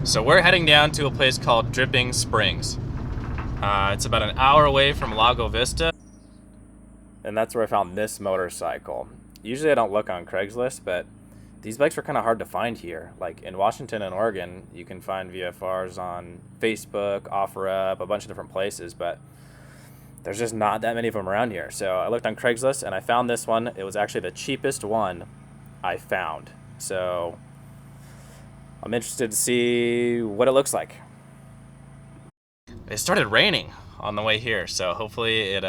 So we're heading down to a place called Dripping Springs. It's about an hour away from Lago Vista. And that's where I found this motorcycle. Usually I don't look on Craigslist, but these bikes are kind of hard to find here. Like in Washington and Oregon, you can find VFRs on Facebook, OfferUp, a bunch of different places, but there's just not that many of them around here. So I looked on Craigslist and I found this one. It was actually the cheapest one I found. So I'm interested to see what it looks like. It started raining on the way here, so hopefully it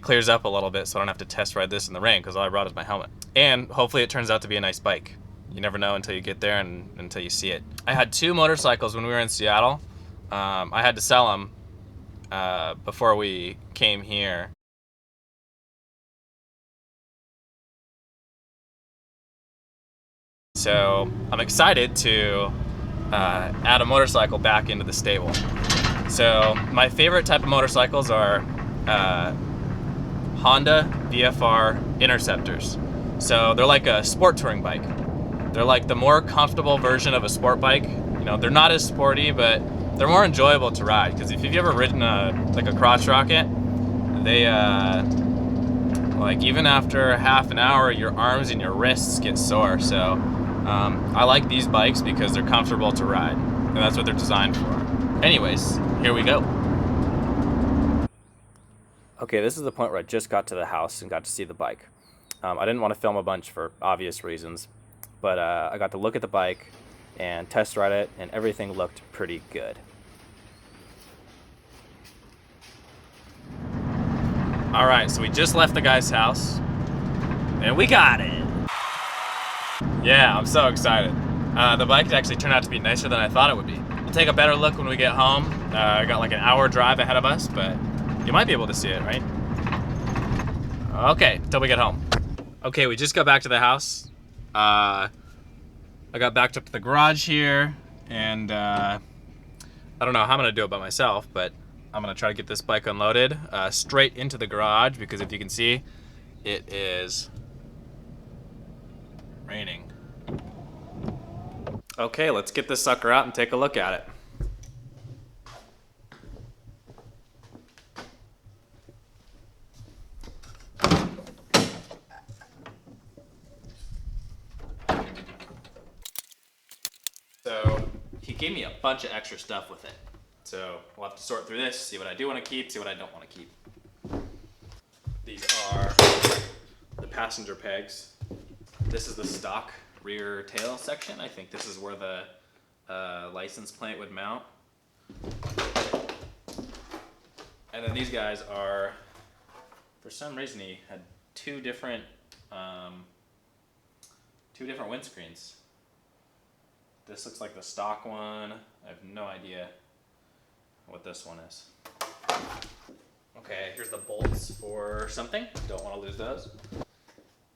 clears up a little bit so I don't have to test ride this in the rain, because all I brought is my helmet. And hopefully it turns out to be a nice bike. You never know until you get there and until you see it. I had two motorcycles when we were in Seattle. I had to sell them before we came here. So I'm excited to add a motorcycle back into the stable. So my favorite type of motorcycles are Honda VFR Interceptors. So they're like a sport touring bike. They're like the more comfortable version of a sport bike. You know, they're not as sporty, but they're more enjoyable to ride. Because if you've ever ridden like a crotch rocket, they like even after half an hour, your arms and your wrists get sore. So I like these bikes because they're comfortable to ride, and that's what they're designed for. Anyways, here we go. Okay, this is the point where I just got to the house and got to see the bike. I didn't want to film a bunch for obvious reasons, but I got to look at the bike and test ride it, and everything looked pretty good. All right, so we just left the guy's house, and we got it. Yeah, I'm so excited. The bike actually turned out to be nicer than I thought it would be. We'll take a better look when we get home. I got like an hour drive ahead of us, but you might be able to see it, right? Okay, till we get home. Okay, we just got back to the house. I got backed up to the garage here, and I don't know how I'm gonna do it by myself, but I'm gonna try to get this bike unloaded straight into the garage, because if you can see, it is raining. Okay, let's get this sucker out and take a look at it. So he gave me a bunch of extra stuff with it. So we'll have to sort through this, see what I do want to keep, see what I don't want to keep. These are the passenger pegs. This is the stock rear tail section. I think this is where the license plate would mount. And then these guys are, for some reason he had two different windscreens. This looks like the stock one. I have no idea what this one is. Okay, here's the bolts for something. Don't want to lose those.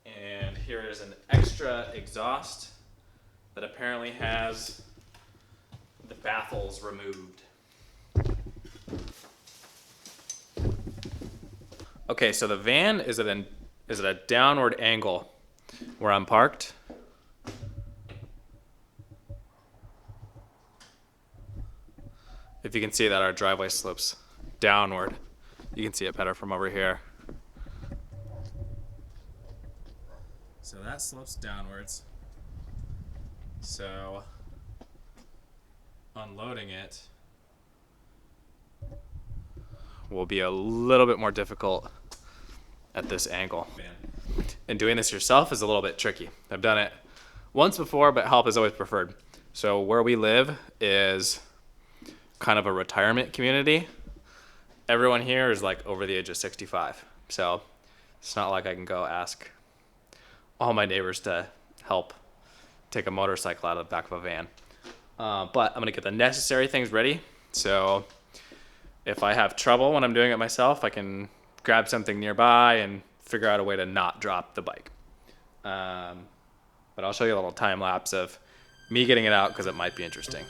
And here is an extra exhaust that apparently has the baffles removed. Okay, so the van is at a downward angle where I'm parked. If you can see that our driveway slopes downward. You can see it better from over here. So that slopes downwards. So unloading it will be a little bit more difficult at this angle. And doing this yourself is a little bit tricky. I've done it once before, but help is always preferred. So where we live is kind of a retirement community. Everyone here is like over the age of 65. So it's not like I can go ask all my neighbors to help take a motorcycle out of the back of a van. But I'm gonna get the necessary things ready. So if I have trouble when I'm doing it myself, I can grab something nearby and figure out a way to not drop the bike. But I'll show you a little time lapse of me getting it out, because it might be interesting.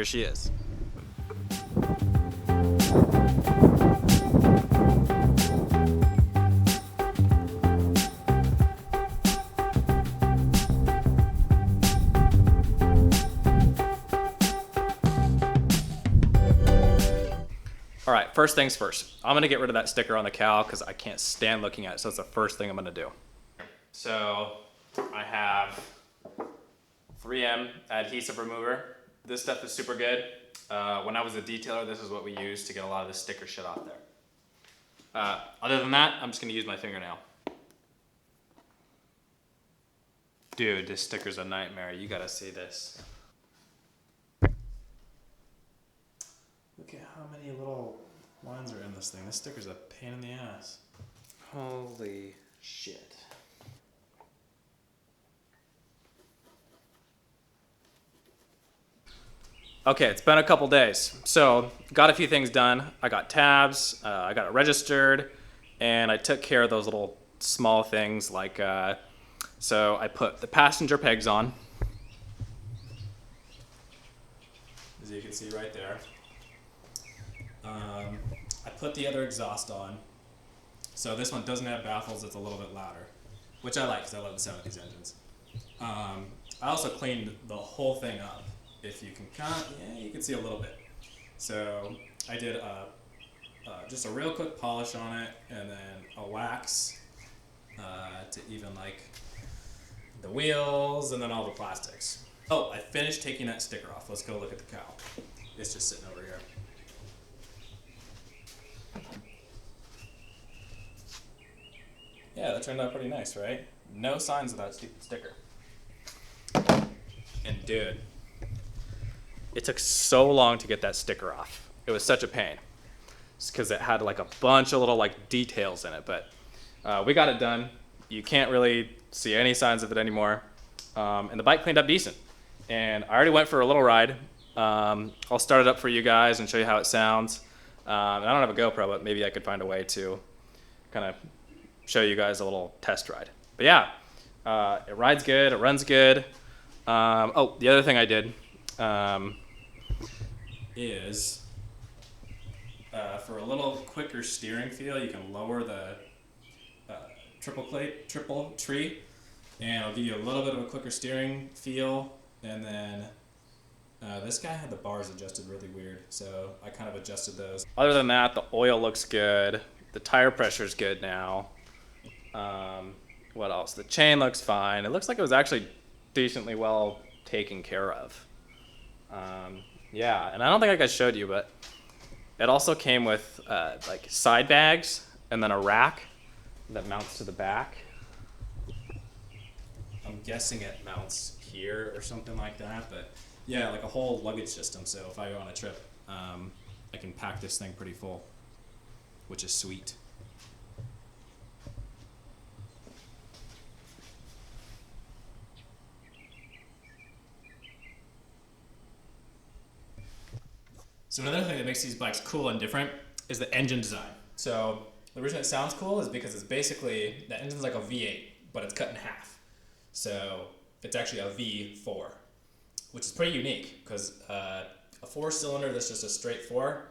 here she is. All right, first things first. I'm gonna get rid of that sticker on the cow because I can't stand looking at it, so it's the first thing I'm gonna do. So I have 3M adhesive remover. This stuff is super good. When I was a detailer, this is what we used to get a lot of the sticker shit off there. Other than that, I'm just gonna use my fingernail. Dude, this sticker's a nightmare. You gotta see this. Look at how many little lines are in this thing. This sticker's a pain in the ass. Holy shit. Okay, it's been a couple days. So, got a few things done. I got tabs, I got it registered, and I took care of those little small things like, so I put the passenger pegs on, as you can see right there. I put the other exhaust on. So this one doesn't have baffles, it's a little bit louder, which I like because I love the sound of these engines. I also cleaned the whole thing up. If you can count, yeah, you can see a little bit. So I did just a real quick polish on it, and then a wax to even like the wheels, and then all the plastics. Oh, I finished taking that sticker off. Let's go look at the cow. It's just sitting over here. Yeah, that turned out pretty nice, right? No signs of that stupid sticker. And dude, it took so long to get that sticker off. It was such a pain. It's because it had like a bunch of little like details in it, but we got it done. You can't really see any signs of it anymore. And the bike cleaned up decent. And I already went for a little ride. I'll start it up for you guys and show you how it sounds. And I don't have a GoPro, but maybe I could find a way to kind of show you guys a little test ride. But yeah, it rides good, it runs good. Oh, the other thing I did is for a little quicker steering feel, you can lower the triple tree, and it'll give you a little bit of a quicker steering feel. And then this guy had the bars adjusted really weird, so I kind of adjusted those. Other than that, the oil looks good. The tire pressure's good now. What else? The chain looks fine. It looks like it was actually decently well taken care of. Yeah, and I don't think I showed you, but it also came with like side bags and then a rack that mounts to the back. I'm guessing it mounts here or something like that, but yeah, like a whole luggage system. So if I go on a trip, I can pack this thing pretty full, which is sweet. So another thing that makes these bikes cool and different is the engine design. So the reason it sounds cool is because it's basically, the engine's like a V8, but it's cut in half. So it's actually a V4, which is pretty unique because a 4-cylinder that's just a straight 4,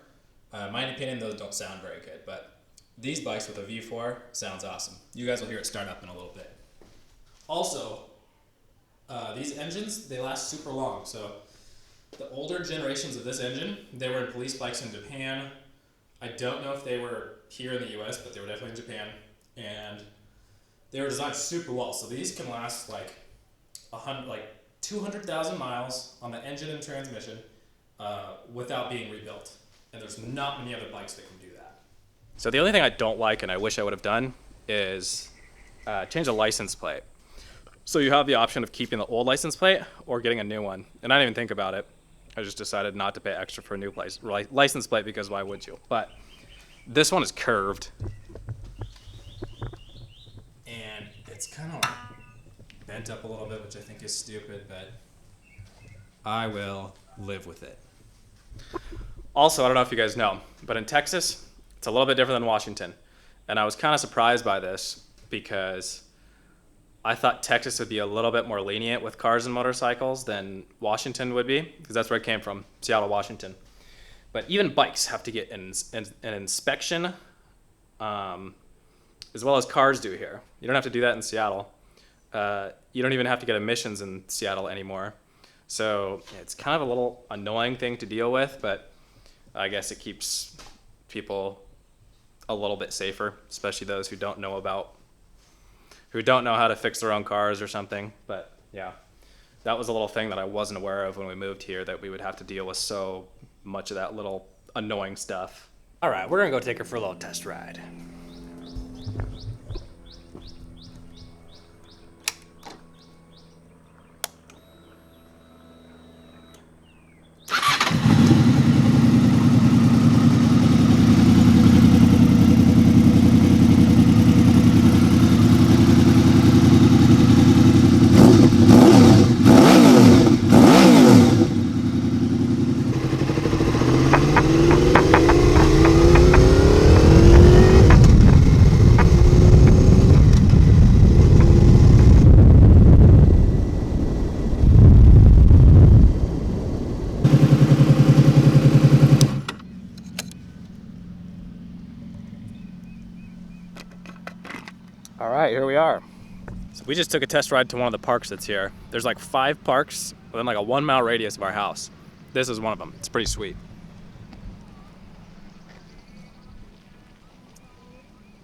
in my opinion, those don't sound very good, but these bikes with a V4 sounds awesome. You guys will hear it start up in a little bit. Also, these engines, they last super long. So the older generations of this engine, they were in police bikes in Japan. I don't know if they were here in the US, but they were definitely in Japan. And they were designed super well. So these can last like 200,000 miles on the engine and transmission without being rebuilt. And there's not many other bikes that can do that. So the only thing I don't like, and I wish I would have done, is change the license plate. So you have the option of keeping the old license plate or getting a new one. And I didn't even think about it. I just decided not to pay extra for a new license plate because why would you? But this one is curved. And it's kind of bent up a little bit, which I think is stupid, but I will live with it. Also, I don't know if you guys know, but in Texas, it's a little bit different than Washington. And I was kind of surprised by this because I thought Texas would be a little bit more lenient with cars and motorcycles than Washington would be, because that's where I came from, Seattle, Washington. But even bikes have to get an inspection, as well as cars do here. You don't have to do that in Seattle. You don't even have to get emissions in Seattle anymore. So it's kind of a little annoying thing to deal with, but I guess it keeps people a little bit safer, especially those who don't know how to fix their own cars or something. But yeah, that was a little thing that I wasn't aware of when we moved here, that we would have to deal with so much of that little annoying stuff. All right, we're gonna go take her for a little test ride. All right, here we are. So we just took a test ride to one of the parks that's here. There's like 5 parks within like a 1-mile radius of our house. This is one of them. It's pretty sweet.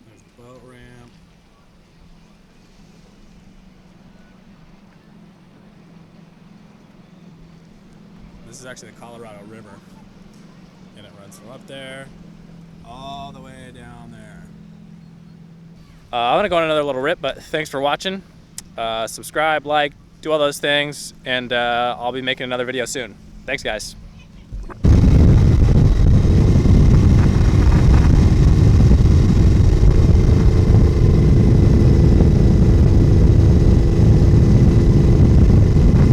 There's the boat ramp. This is actually the Colorado River. And it runs from up there all the way down there. I'm gonna go on another little rip, but thanks for watching. Subscribe, like, do all those things, and I'll be making another video soon. Thanks, guys.